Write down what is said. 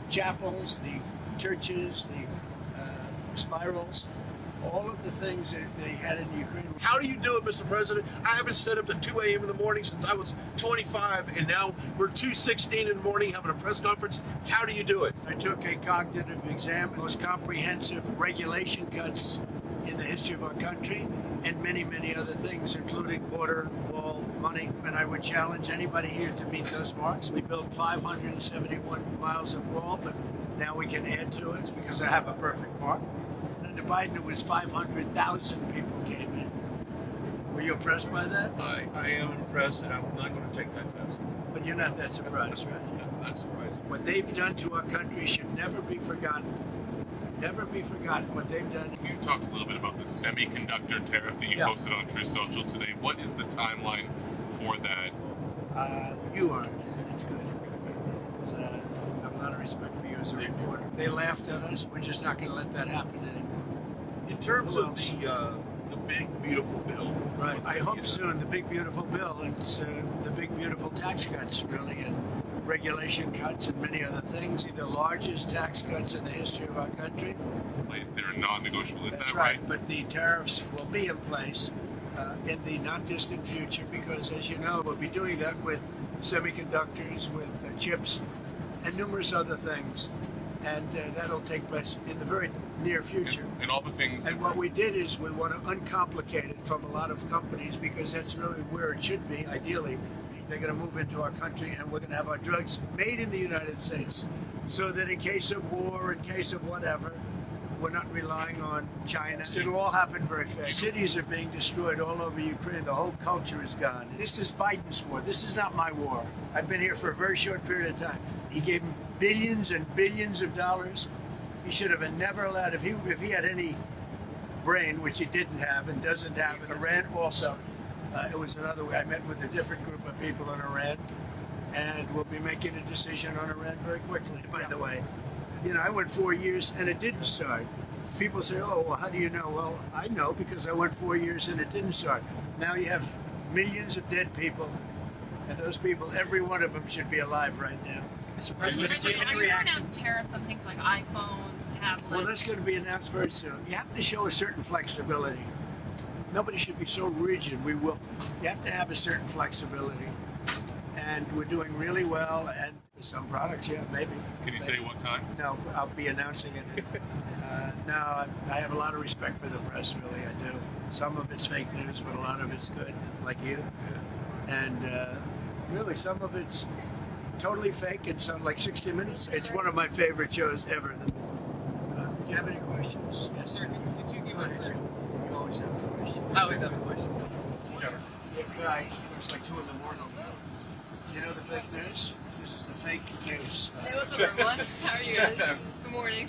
chapels, the churches, the spirals, all of the things that they had in Ukraine. How do you do it, Mr. President? I haven't set up at 2 a.m. in the morning since I was 25, and now we're 2:16 in the morning having a press conference. How do you do it? I took a cognitive exam, most comprehensive regulation cuts in the history of our country, and many, many other things, including border wall money. And I would challenge anybody here to meet those marks. We built 571 miles of wall, but now we can add to it because I have a perfect mark. Under Biden, it was 500,000 people came in. Were you impressed by that? I am impressed, and I'm not going to take that test. But you're not that surprised, right? I'm not surprised. What they've done to our country should never be forgotten. Never be forgotten what they've done. You talked a little bit about the semiconductor tariff that you posted on True Social today. What is the timeline for that? You aren't. It's good. I have a lot of respect for you as a reporter. They laughed at us. We're just not going to let that happen anymore. In terms of the big, beautiful bill. Right. I hope soon the big, beautiful bill. It's the big, beautiful tax cuts, really, and regulation cuts and many other things. The largest tax cuts in the history of our country. They're non-negotiable, is That's that right? But the tariffs will be in place in the not distant future because, as you know, we'll be doing that with semiconductors, with chips, and numerous other things. And that'll take place in the very near future. And all the things. And what we did is we want to uncomplicate it from a lot of companies because that's really where it should be, ideally. They're going to move into our country and we're going to have our drugs made in the United States so that in case of war, in case of whatever, we're not relying on China. It'll all happen very fast. Cities are being destroyed all over Ukraine. The whole culture is gone. This is Biden's war. This is not my war. I've been here for a very short period of time. He gave him billions and billions of dollars. He should have never allowed, if he had any brain, which he didn't have and doesn't have, and Iran also. It was another way. I met with a different group of people in Iran, and we'll be making a decision on Iran very quickly. By the way, I went 4 years and it didn't start. People say, oh, well, how do you know? Well, I know because I went 4 years and it didn't start. Now you have millions of dead people, and those people, every one of them should be alive right now. Mr. President, are you going to announce tariffs on things like iPhones, tablets? Well, that's going to be announced very soon. You have to show a certain flexibility. Nobody should be so rigid. You have to have a certain flexibility. And we're doing really well. And for some products, yeah, maybe. Can you say what kinds? No, I'll be announcing it. No, I have a lot of respect for the press, really, I do. Some of it's fake news, but a lot of it's good, like you. And really, some of it's totally fake and some like 60 Minutes. It's one of my favorite shows ever. Do you have any questions? Yes, sir. Could you give us a... You always have questions. I always have a question. Okay, it's like 2 in the morning. You know the fake news? This is the fake news. Hey, what's up, everyone? How are you guys? Good morning.